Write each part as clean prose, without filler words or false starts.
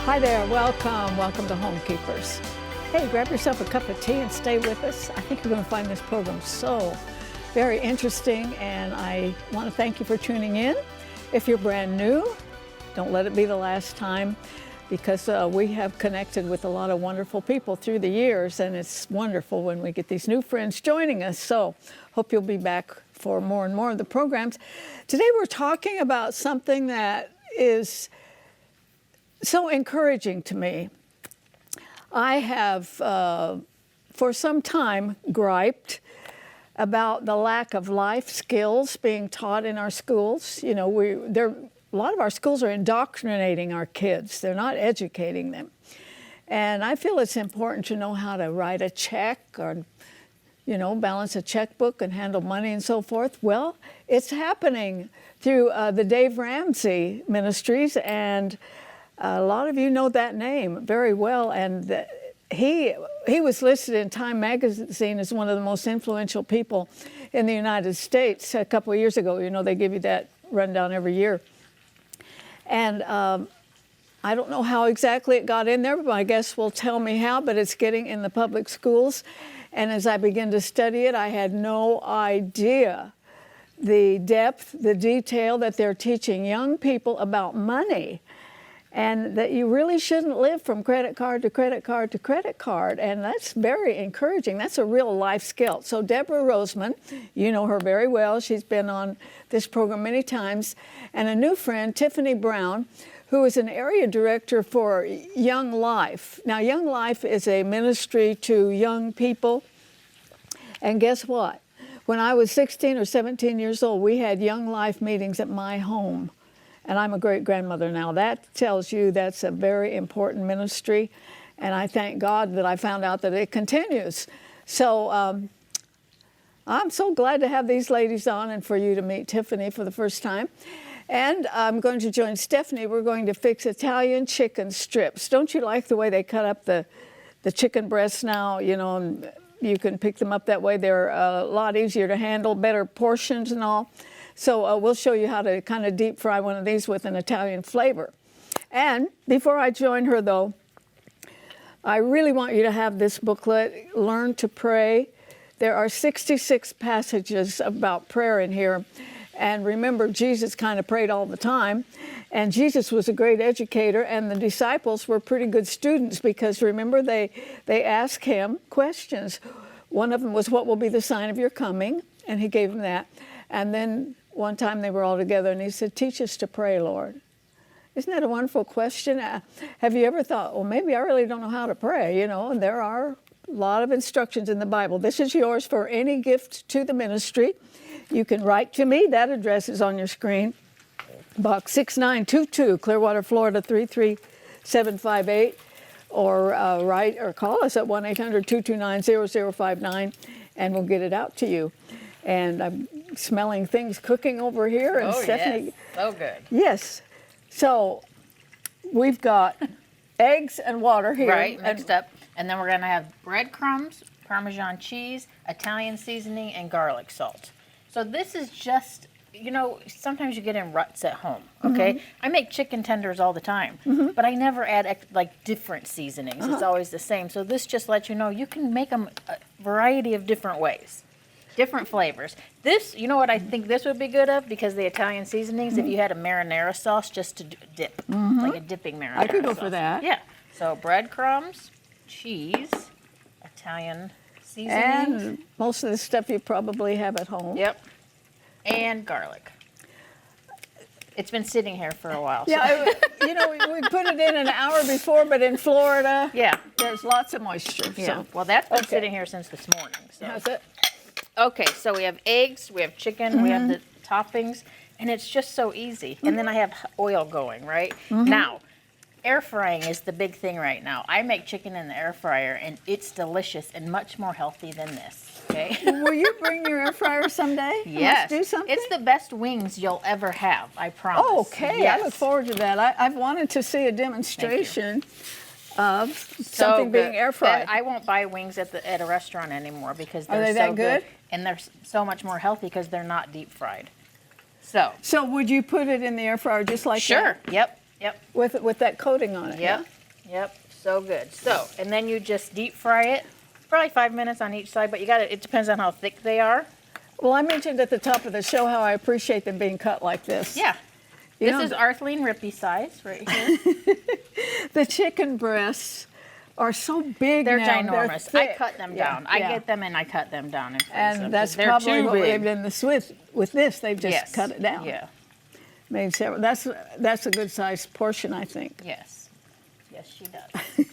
Hi there, welcome to Homekeepers. Hey, grab yourself a cup of tea and stay with us. I think you're going to find this program so very interesting, and I want to thank you for tuning in. If you're brand new, don't let it be the last time, because we have connected with a lot of wonderful people through the years, and it's wonderful when we get these new friends joining us. So hope you'll be back for more and more of the programs. Today we're talking about something that is so encouraging to me. I have, for some time, griped about the lack of life skills being taught in our schools. You know, a lot of our schools are indoctrinating our kids. They're not educating them. And I feel it's important to know how to write a check or, you know, balance a checkbook and handle money and so forth. Well, it's happening through the Dave Ramsey Ministries, and a lot of you know that name very well, and he was listed in Time magazine as one of the most influential people in the United States a couple of years ago. You know, they give you that rundown every year. And I don't know how exactly it got in there, but my guest will tell me how, but it's getting in the public schools. And as I began to study it, I had no idea the depth, the detail that they're teaching young people about money, and that you really shouldn't live from credit card to credit card to credit card. And that's very encouraging. That's a real life skill. So Deborah Roseman, you know her very well. She's been on this program many times. And a new friend, Tiffany Brown, who is an area director for Young Life. Now, Young Life is a ministry to young people. And guess what? When I was 16 or 17 years old, we had Young Life meetings at my home. And I'm a great-grandmother now. That tells you that's a very important ministry. And I thank God that I found out that it continues. So I'm so glad to have these ladies on and for you to meet Tiffany for the first time. And I'm going to join Stephanie. We're going to fix Italian chicken strips. Don't you like the way they cut up the chicken breasts now? You know, and you can pick them up that way. They're a lot easier to handle, better portions and all. So we'll show you how to kind of deep fry one of these with an Italian flavor. And before I join her, though, I really want you to have this booklet, Learn to Pray. There are 66 passages about prayer in here. And remember, Jesus kind of prayed all the time. And Jesus was a great educator, and the disciples were pretty good students, because remember, they asked him questions. One of them was, what will be the sign of your coming? And he gave them that. And then one time they were all together, and he said, teach us to pray, Lord. Isn't that a wonderful question? Have you ever thought, well, maybe I really don't know how to pray, you know? And there are a lot of instructions in the Bible. This is yours for any gift to the ministry. You can write to me. That address is on your screen. Box 6922, Clearwater, Florida 33758. Or write or call us at 1-800-229-0059, and we'll get it out to you. And I'm smelling things cooking over here. And Stephanie, yes. So good. Yes. So we've got eggs and water here. Right, mixed up. And then we're going to have breadcrumbs, Parmesan cheese, Italian seasoning, and garlic salt. So this is just, you know, sometimes you get in ruts at home, okay? Mm-hmm. I make chicken tenders all the time, but I never add like different seasonings. It's always the same. So this just lets you know you can make them a variety of different ways. Different flavors. This, you know what I think this would be good of? Because the Italian seasonings, if you had a marinara sauce just to dip, like a dipping marinara sauce. I could go for that. Yeah. So breadcrumbs, cheese, Italian seasonings. And most of the stuff you probably have at home. Yep. And garlic. It's been sitting here for a while. Yeah, so. You know, we put it in an hour before, but in Florida, there's lots of moisture. Yeah. So. Well, that's been sitting here since this morning. So. That's it. Okay, so we have eggs, we have chicken, we have the toppings, and it's just so easy. And then I have oil going, right? Now, air frying is the big thing right now. I make chicken in the air fryer, and it's delicious and much more healthy than this, okay? Will you bring your air fryer someday? Yes. Let's do something? It's the best wings you'll ever have, I promise. Oh, okay. Yes. I look forward to that. I've wanted to see a demonstration of something being air fried. I won't buy wings at a restaurant anymore because Are they're they so that good? And they're so much more healthy because they're not deep fried. So would you put it in the air fryer just like sure. that? Yep. With that coating on it? Yep. Yep, so good. So, and then you just deep fry it, probably 5 minutes on each side, but it depends on how thick they are. Well, I mentioned at the top of the show how I appreciate them being cut like this. Yeah. This is Arthelene Rippy size right here. The chicken breasts are so big They're now. ginormous. They're I cut them down. I get them and I cut them down and freeze them. And that's They're probably too what big. they've done with this. They've just cut it down. Yeah. Made several. That's a good sized portion, I think. Yes. Yes, she does.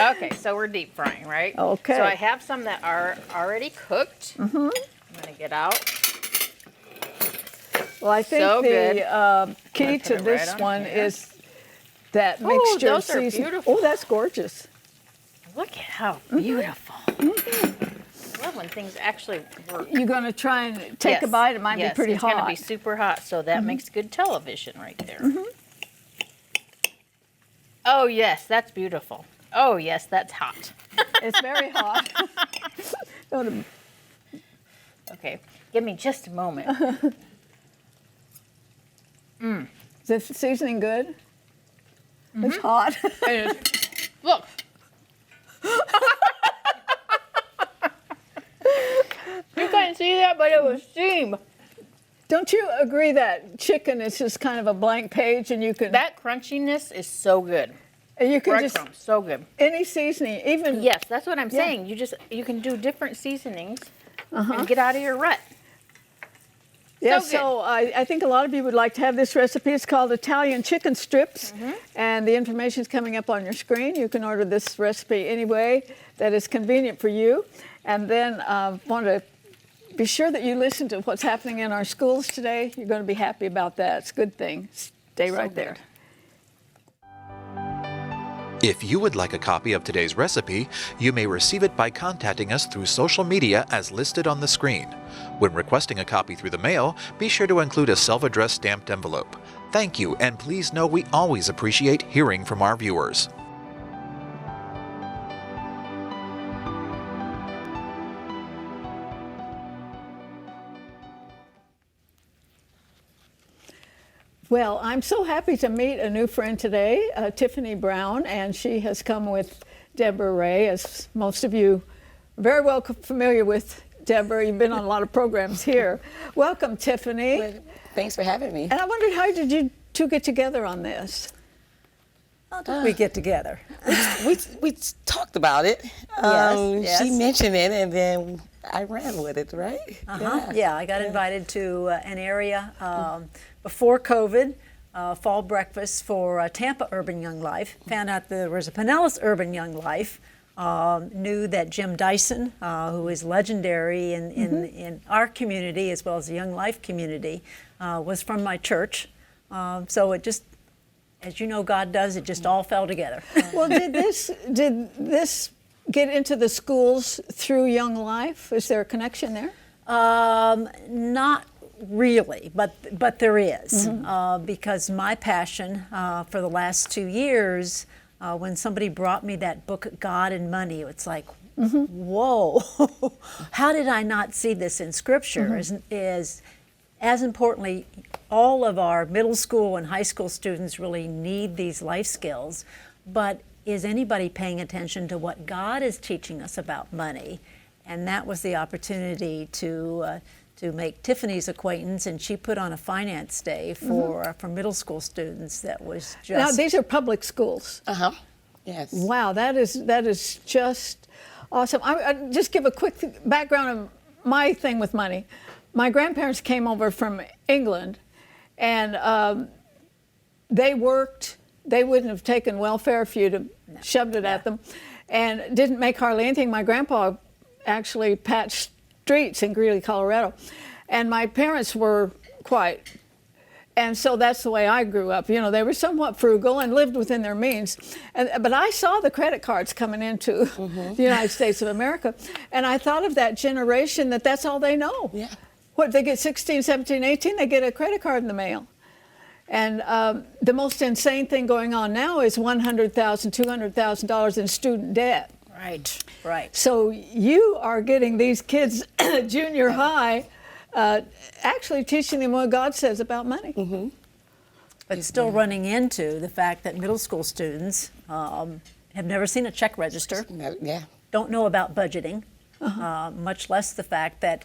Okay, so we're deep frying, right? Okay. So I have some that are already cooked. Mm-hmm. I'm gonna get out. Well, I think So the key put to it this right on one here. is that mixture of those are seasoning. beautiful. Oh, that's gorgeous. Look at how beautiful. I love when things actually work. You're going to try and take a bite? It might be pretty it's hot. It's going to be super hot, so that makes good television right there. Oh, yes, that's beautiful. Oh, yes, that's hot. It's very hot. Okay, give me just a moment. Is the seasoning good? It's hot. Look. You couldn't see that, but it was steam. Don't you agree that chicken is just kind of a blank page and you can... That crunchiness is so good. You can just... Breadcrumbs, so good. Any seasoning, even... Yes, that's what I'm saying. You can do different seasonings and get out of your rut. Yeah, So good. so I think a lot of you would like to have this recipe. It's called Italian chicken strips, and the information is coming up on your screen. You can order this recipe any way that is convenient for you. And then want to be sure that you listen to what's happening in our schools today. You're going to be happy about that. It's a good thing. Stay right there. If you would like a copy of today's recipe, you may receive it by contacting us through social media as listed on the screen. When requesting a copy through the mail, be sure to include a self-addressed stamped envelope. Thank you, and please know we always appreciate hearing from our viewers. Well, I'm so happy to meet a new friend today, Tiffany Brown, and she has come with Deborah Ray, as most of you are very well familiar with Deborah. You've been on a lot of programs here. Welcome, Tiffany. Well, thanks for having me. And I wondered, how did you two get together on this? How did we get together? We talked about it. Yes. She mentioned it, and then I ran with it, right? Yeah, I got invited to an area before COVID, fall breakfast for Tampa Urban Young Life. Found out there was a Pinellas Urban Young Life. Knew that Jim Dyson, who is legendary in our community as well as the Young Life community, was from my church. So it just, as you know, God does, it just all fell together. Well, did this get into the schools through Young Life? Is there a connection there? Not really, but there is, because my passion for the last 2 years, when somebody brought me that book, God and Money, it's like, whoa, how did I not see this in Scripture? Is as importantly, all of our middle school and high school students really need these life skills, but is anybody paying attention to what God is teaching us about money? And that was the opportunity to make Tiffany's acquaintance, and she put on a finance day for middle school students. That was just... Now, these are public schools. Yes. Wow, that is just awesome. I just give a quick background of my thing with money. My grandparents came over from England, and they worked. They wouldn't have taken welfare if you'd have shoved it at them, and didn't make hardly anything. My grandpa actually patched streets in Greeley, Colorado, and my parents were quite. And so that's the way I grew up. You know, they were somewhat frugal and lived within their means. But I saw the credit cards coming into the United States of America, and I thought of that generation that's all they know. Yeah. What, they get 16, 17, 18, they get a credit card in the mail. And the most insane thing going on now is $100,000, $200,000 in student debt. Right, right. So you are getting these kids junior high, actually teaching them what God says about money. but still running into the fact that middle school students have never seen a check register, Yeah. don't know about budgeting, much less the fact that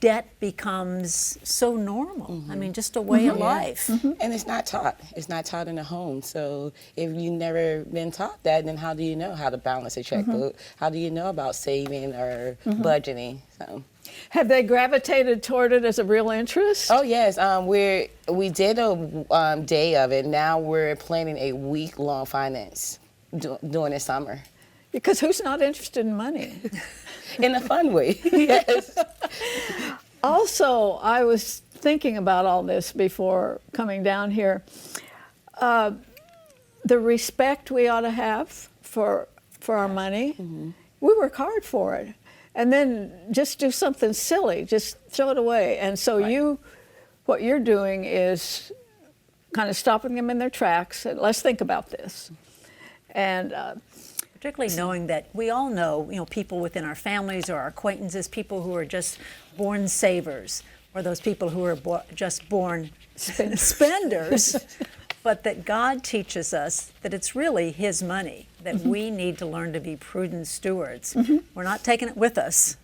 debt becomes so normal. I mean, just a way of life. And it's not taught. It's not taught in the home. So if you've never been taught that, then how do you know how to balance a checkbook? How do you know about saving or budgeting? So. Have they gravitated toward it as a real interest? Oh yes, we did a day of it. Now we're planning a week-long finance during the summer. Because who's not interested in money? In a fun way, yes. Also, I was thinking about all this before coming down here. The respect we ought to have for our money. We work hard for it. And then just do something silly, just throw it away. And so what you're doing is kind of stopping them in their tracks and let's think about this. And particularly knowing that we all know, people within our families or our acquaintances, people who are just born savers, or those people who are just born spenders, but that God teaches us that it's really His money, that we need to learn to be prudent stewards. We're not taking it with us.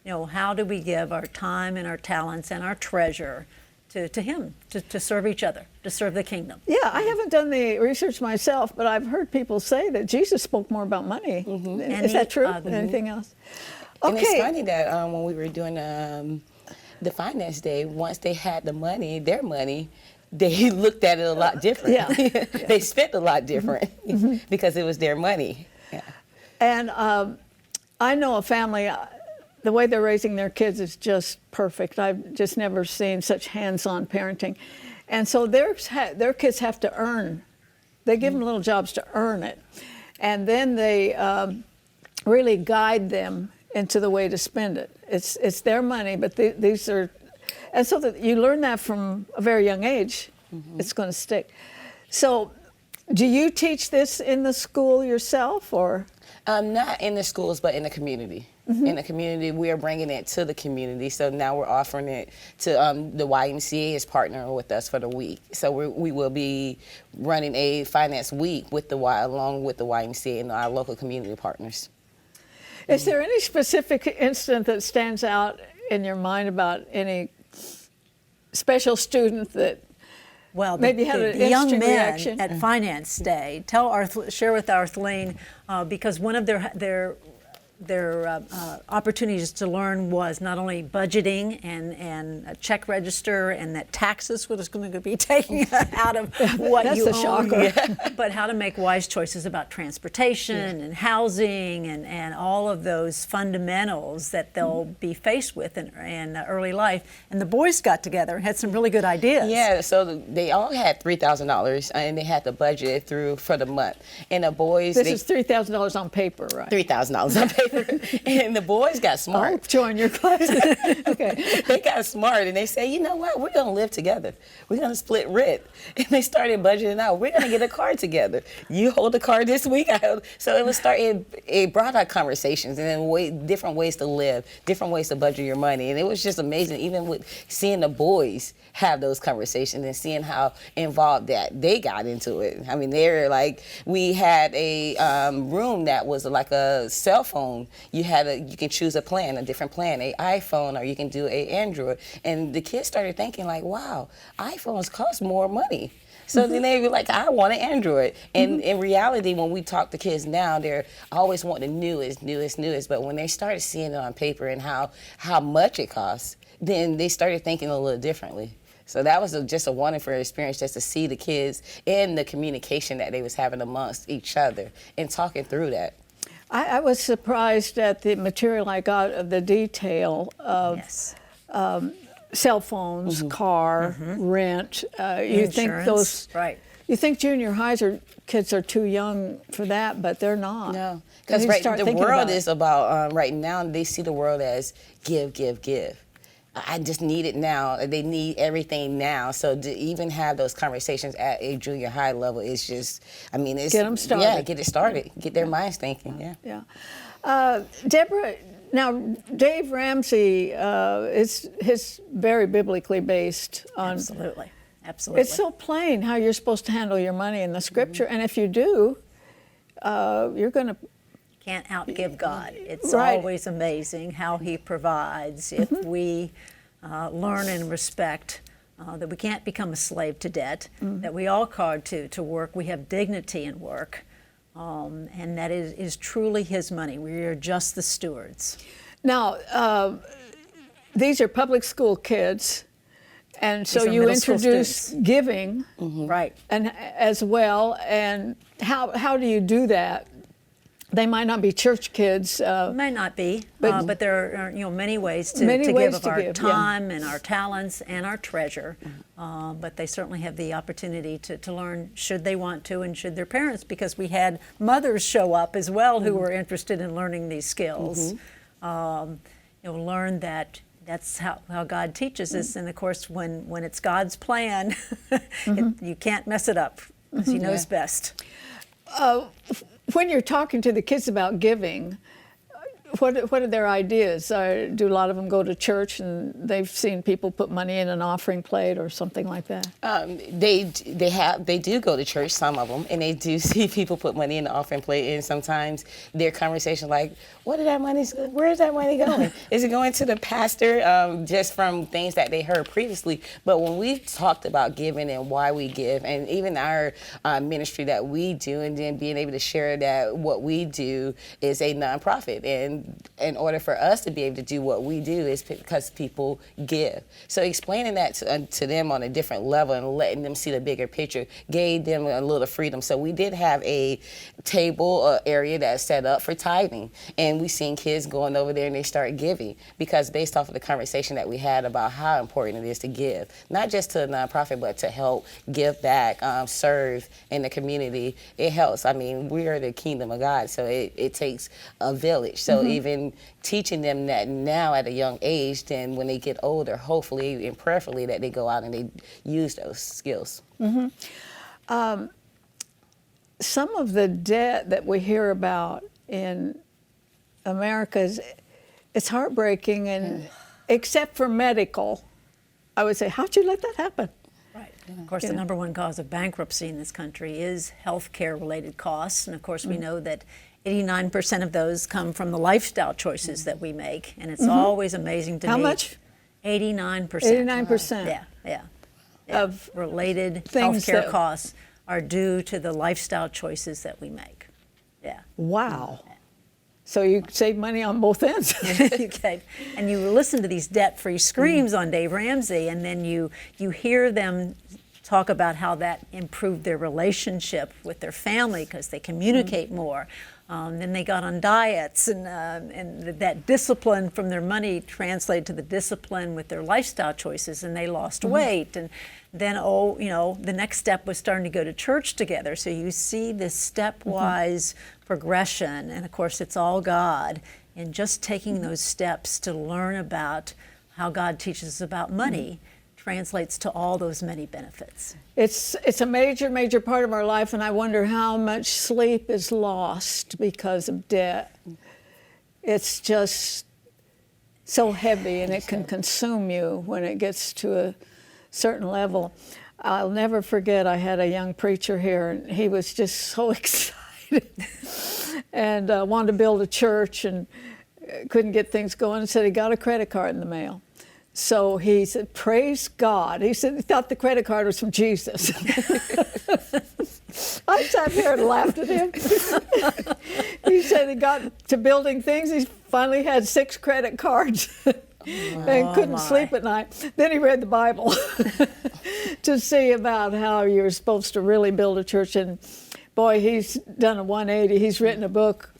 How do we give our time and our talents and our treasure to Him, to serve each other, to serve the kingdom? yeah, I haven't done the research myself, but I've heard people say that Jesus spoke more about money. Is that true? Anything else? Okay. And it's funny that when we were doing the finance day, once they had the money, their money, they looked at it a lot different. Yeah. They spent a lot different because it was their money. Yeah. And I know a family, the way they're raising their kids is just perfect. I've just never seen such hands-on parenting. And so their kids have to earn. They give them little jobs to earn it. And then they really guide them into the way to spend it. It's their money, but these are, and so that you learn that from a very young age, it's going to stick. So do you teach this in the school yourself, or? Not in the schools, but in the community. In the community, we are bringing it to the community. So now we're offering it to the YMCA is partnering with us for the week. So we will be running a finance week along with the YMCA and our local community partners. Is there any specific incident that stands out in your mind about any special student that maybe had an the young instant men reaction? at Finance Day, share with Arthelene, because one of their opportunities to learn was not only budgeting and a check register, and that taxes was going to be taken out of what That's you a own, shocker. but how to make wise choices about transportation and housing and all of those fundamentals that they'll be faced with in early life. And the boys got together and had some really good ideas. Yeah, so they all had $3,000 and they had to budget through for the month. And the boys, This is $3,000 on paper, right? $3,000 on paper. And the boys got smart. I'll join your class. Okay. They got smart and they said, you know what, we're going to live together. We're going to split rent. And they started budgeting out. We're going to get a car together. You hold the car this week. So it brought out conversations and then different ways to live, different ways to budget your money. And it was just amazing, even with seeing the boys have those conversations and seeing how involved that they got into it. I mean, we had a room that was like a cell phone. You can choose a different plan, an iPhone, or you can do an Android. And the kids started thinking like, wow, iPhones cost more money. So then they were like, I want an Android. And in reality, when we talk to kids now, they're always wanting the newest. But when they started seeing it on paper and how much it costs, then they started thinking a little differently. So that was just a wonderful experience, just to see the kids and the communication that they was having amongst each other and talking through that. I was surprised at the material I got of the detail of cell phones, car, rent. You think those, right? You think junior highs kids are too young for that, but they're not. No, because the world is about right now. They see the world as give. I just need it now. They need everything now. So to even have those conversations at a junior high level is just, it's get them started. Yeah, get it started. Get their minds thinking. Yeah. Deborah, now Dave Ramsey is very biblically based on. Absolutely. Absolutely. It's so plain how you're supposed to handle your money in the Scripture, and if you do, you're going to. Can't outgive God. It's Right. always amazing how He provides if we learn and respect that we can't become a slave to debt, that we all called to work. We have dignity in work, and that is truly His money. We are just the stewards. Now, these are public school kids, and so These are you middle school introduce students. giving Right. and as well. And how do you do that? They might not be church kids. May not be, But- but there are many ways to, Many to ways give of to our give, yeah. time and our talents and our treasure. But they certainly have the opportunity to learn should they want to and should their parents, because we had mothers show up as well who were interested in learning these skills. Learn that that's how God teaches us. And of course, when it's God's plan, you can't mess it up because He knows best. When you're talking to the kids about giving, what are their ideas? Do a lot of them go to church and they've seen people put money in an offering plate or something like that? They do go to church, some of them, and they do see people put money in the offering plate. And sometimes their conversation like, where's that money going? Is it going to the pastor? Just from things that they heard previously. But when we talked about giving and why we give, and even our ministry that we do, and then being able to share that what we do is a nonprofit, and in order for us to be able to do what we do is because people give. So explaining that to them on a different level and letting them see the bigger picture gave them a little freedom. So we did have a table area that's set up for tithing, and we seen kids going over there and they start giving, because based off of the conversation that we had about how important it is to give, not just to a nonprofit, but to help give back, serve in the community. It helps. I mean, we are the kingdom of God, so it takes a village. So even teaching them that now at a young age, then when they get older, hopefully and prayerfully that they go out and they use those skills. Some of the debt that we hear about in America it's heartbreaking, and except for medical, I would say, how'd you let that happen? Right. Of course, the number one cause of bankruptcy in this country is health care related costs. And of course, we know that 89% of those come from the lifestyle choices that we make. And it's always amazing to me. How much? 89%. 89%. Yeah. Of related things healthcare that- costs are due to the lifestyle choices that we make. Yeah. Wow. So you save money on both ends. Okay. And you listen to these debt-free screams on Dave Ramsey, and then you hear them talk about how that improved their relationship with their family because they communicate more. Then they got on diets, and that discipline from their money translated to the discipline with their lifestyle choices, and they lost weight. And then, the next step was starting to go to church together. So you see this stepwise progression, and of course it's all God, and just taking those steps to learn about how God teaches us about money translates to all those many benefits. It's a major part of our life, and I wonder how much sleep is lost because of debt. It's just so heavy, and it can consume you when it gets to a certain level. I'll never forget, I had a young preacher here, and he was just so excited and wanted to build a church and couldn't get things going, and said he got a credit card in the mail. So he said, praise God. He said he thought the credit card was from Jesus. I sat there and laughed at him. He said he got to building things. He finally had 6 credit cards and couldn't sleep at night. Then he read the Bible to see about how you're supposed to really build a church. And boy, he's done a 180. He's written a book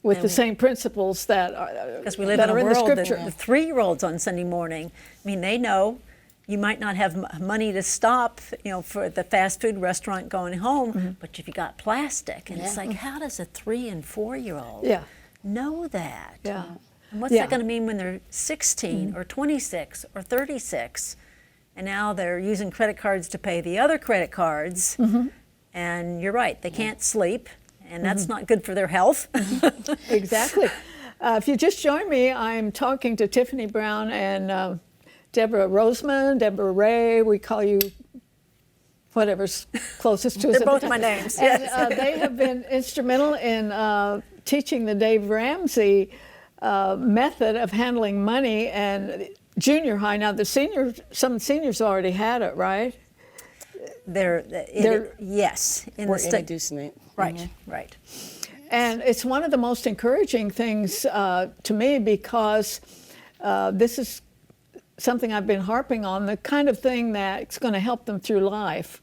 with the same principles that are because we live in a the world that Scripture. the 3-year-olds on Sunday morning, I mean, they know you might not have money to stop, for the fast food restaurant going home, but if you got plastic, and it's like, how does a 3- and 4-year-old know that? Yeah. And what's that going to mean when they're 16 or 26 or 36, and now they're using credit cards to pay the other credit cards, and you're right, they can't sleep. And that's not good for their health. Exactly. If you just joined me, I'm talking to Tiffany Brown and Deborah Roseman, Deborah Ray. We call you whatever's closest to us. They're both my names. And they have been instrumental in teaching the Dave Ramsey method of handling money and junior high. Now, some seniors already had it, right? Yes. We're introducing it. Right, right. And it's one of the most encouraging things to me because this is something I've been harping on, the kind of thing that's going to help them through life.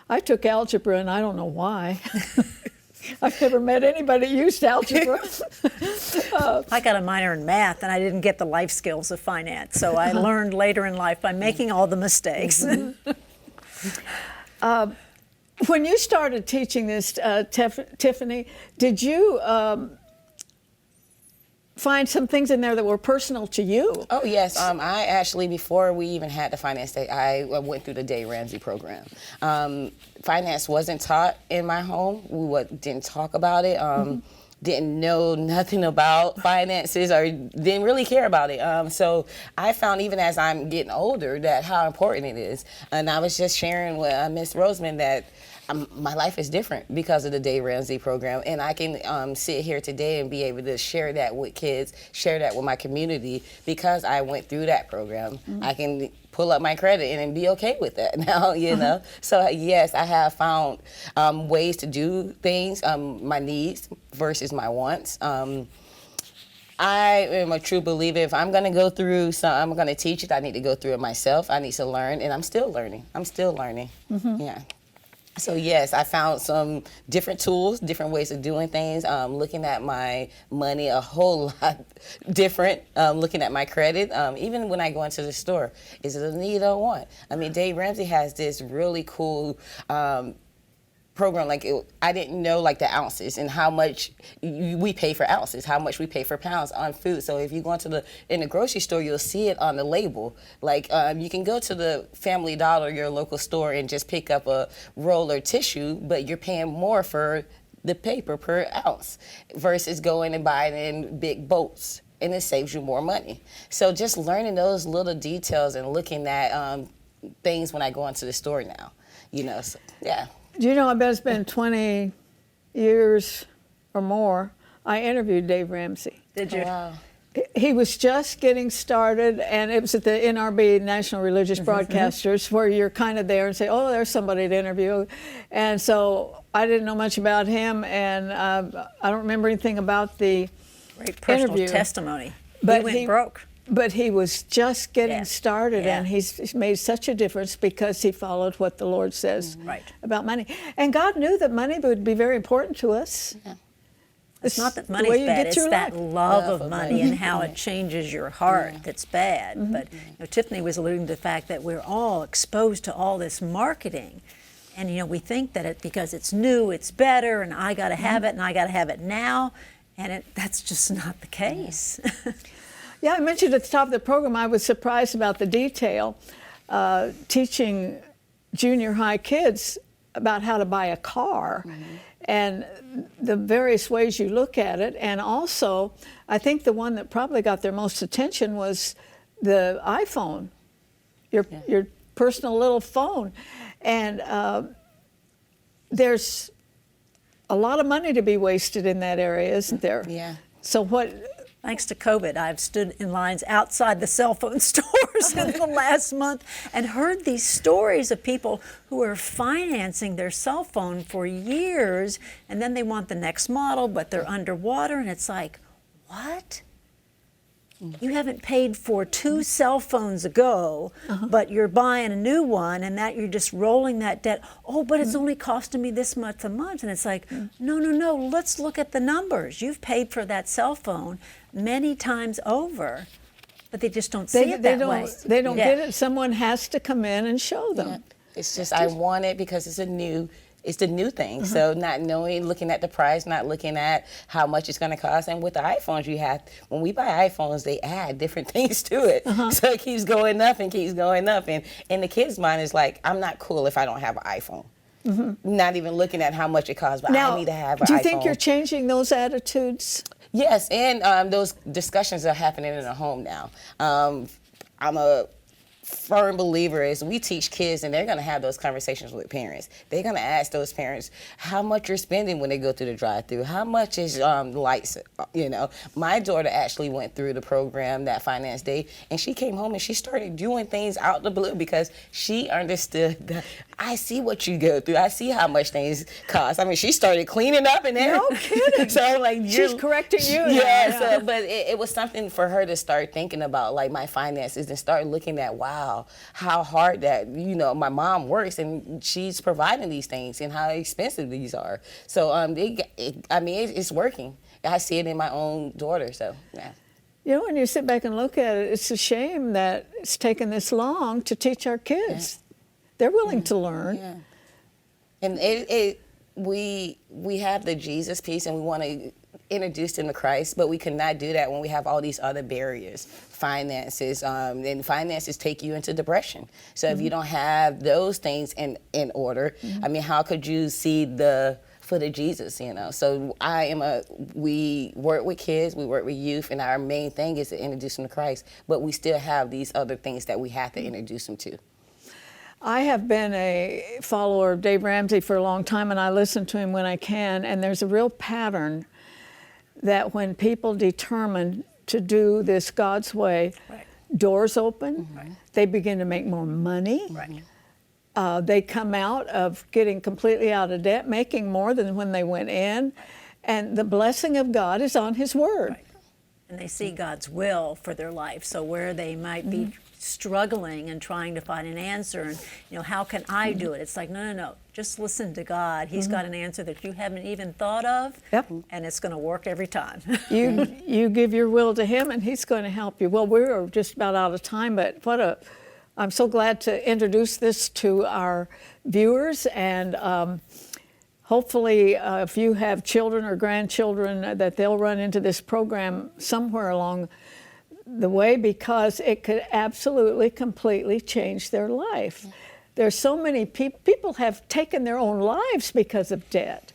I took algebra, and I don't know why. I've never met anybody that used algebra. I got a minor in math, and I didn't get the life skills of finance, so I learned later in life by making all the mistakes. When you started teaching this, Tiffany, did you find some things in there that were personal to you? Oh, yes. I actually, before we even had the finance day, I went through the Dave Ramsey program. Finance wasn't taught in my home. We didn't talk about it. Didn't know nothing about finances or didn't really care about it. So I found even as I'm getting older that how important it is. And I was just sharing with Miss Roseman that my life is different because of the Dave Ramsey program, and I can sit here today and be able to share that with kids, share that with my community because I went through that program. I can pull up my credit and be okay with that now, you know. So yes, I have found ways to do things, my needs versus my wants. I am a true believer. If I'm going to go through I'm going to teach it, I need to go through it myself. I need to learn, and I'm still learning. Yeah. So yes, I found some different tools, different ways of doing things, looking at my money a whole lot different, looking at my credit. Even when I go into the store, is it a need or a want? I mean, Dave Ramsey has this really cool program. I didn't know the ounces and how much we pay for ounces, how much we pay for pounds on food. So if you go in the grocery store, you'll see it on the label. You can go to the Family Dollar, your local store, and just pick up a roll of tissue, but you're paying more for the paper per ounce versus going and buying in big boats, and it saves you more money. So just learning those little details and looking at things when I go into the store now, so, yeah. Do you know, I bet it's been 20 years or more, I interviewed Dave Ramsey. Did you? Wow. He was just getting started, and it was at the NRB, National Religious Broadcasters, where you're kind of there and say, oh, there's somebody to interview. And so I didn't know much about him, and I don't remember anything about the Great personal interview. Testimony. But he went broke. But he was just getting started, Yeah. and he's made such a difference because he followed what the Lord says about money. And God knew that money would be very important to us. Yeah. It's not that the money's way you bad, get it's through that life. love of money and how it changes your heart that's bad. But Tiffany was alluding to the fact that we're all exposed to all this marketing. And we think that because it's new, it's better, and I got to have it, and I got to have it now. And that's just not the case. Yeah, I mentioned at the top of the program, I was surprised about the detail, teaching junior high kids about how to buy a car and the various ways you look at it. And also, I think the one that probably got their most attention was the iPhone, your personal little phone. And there's a lot of money to be wasted in that area, isn't there? Yeah. So Thanks to COVID, I've stood in lines outside the cell phone stores in the last month and heard these stories of people who are financing their cell phone for years, and then they want the next model, but they're underwater, and it's like, what? You haven't paid for 2 cell phones ago, but you're buying a new one, and that you're just rolling that debt. Oh, but it's only costing me this much a month. And it's like, no, let's look at the numbers. You've paid for that cell phone many times over, but they just don't see it that way. They don't get it. Someone has to come in and show them. Yeah. It's just, I want it because it's the new thing. So not knowing, looking at the price, not looking at how much it's going to cost. And with the iPhones, when we buy iPhones, they add different things to it. So it keeps going up and keeps going up. And in the kid's mind is like, I'm not cool if I don't have an iPhone. Not even looking at how much it costs, but Now, I need to have an iPhone. do you think you're changing those attitudes? Yes, and those discussions are happening in the home now. I'm a firm believer is we teach kids, and they're going to have those conversations with parents. They're going to ask those parents how much you're spending when they go through the drive-through. How much is lights? You know, my daughter actually went through the program that finance day, and she came home and she started doing things out the blue because she understood that I see what you go through. I see how much things cost. I mean, she started cleaning up and everything. No kidding. So I'm like, She's correcting you. Yeah. So, but it was something for her to start thinking about, like my finances, and start looking at, wow, how hard that, you know, my mom works and she's providing these things and how expensive these are. So it's working. I see it in my own daughter. So yeah. You know, when you sit back and look at it, it's a shame that it's taken this long to teach our kids. Yeah. They're willing to learn. Yeah. And we have the Jesus piece, and we want to introduce them to Christ, but we cannot do that when we have all these other barriers. Finances, and finances take you into depression. So if you don't have those things in order, I mean, how could you see the foot of Jesus, you know? So we work with kids, we work with youth, and our main thing is to introduce them to Christ, but we still have these other things that we have to introduce them to. I have been a follower of Dave Ramsey for a long time, and I listen to him when I can, and there's a real pattern that when people determine to do this God's way, Right. doors open, Right. they begin to make more money. Right. They come out of getting completely out of debt, making more than when they went in, and the blessing of God is on His Word. Right. And they see God's will for their life. So where they might be struggling and trying to find an answer, and you know, how can I do it? It's like, no. Just listen to God. He's got an answer that you haven't even thought of, and it's going to work every time. You give your will to Him, and He's going to help you. Well, we're just about out of time, but I'm so glad to introduce this to our viewers, and hopefully if you have children or grandchildren, that they'll run into this program somewhere along the way, because it could absolutely, completely change their life. There's so many people have taken their own lives because of debt.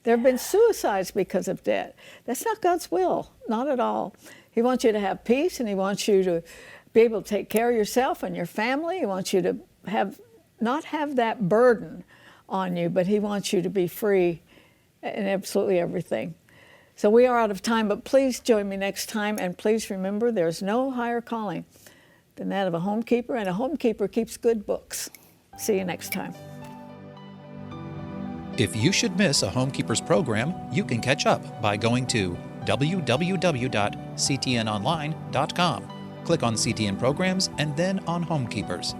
There have been suicides because of debt. That's not God's will, not at all. He wants you to have peace, and He wants you to be able to take care of yourself and your family. He wants you to not have that burden on you, but He wants you to be free in absolutely everything. So we are out of time, but please join me next time, and please remember there's no higher calling than that of a homekeeper, and a homekeeper keeps good books. See you next time. If you should miss a Homekeepers program, you can catch up by going to www.ctnonline.com. Click on CTN Programs and then on Homekeepers.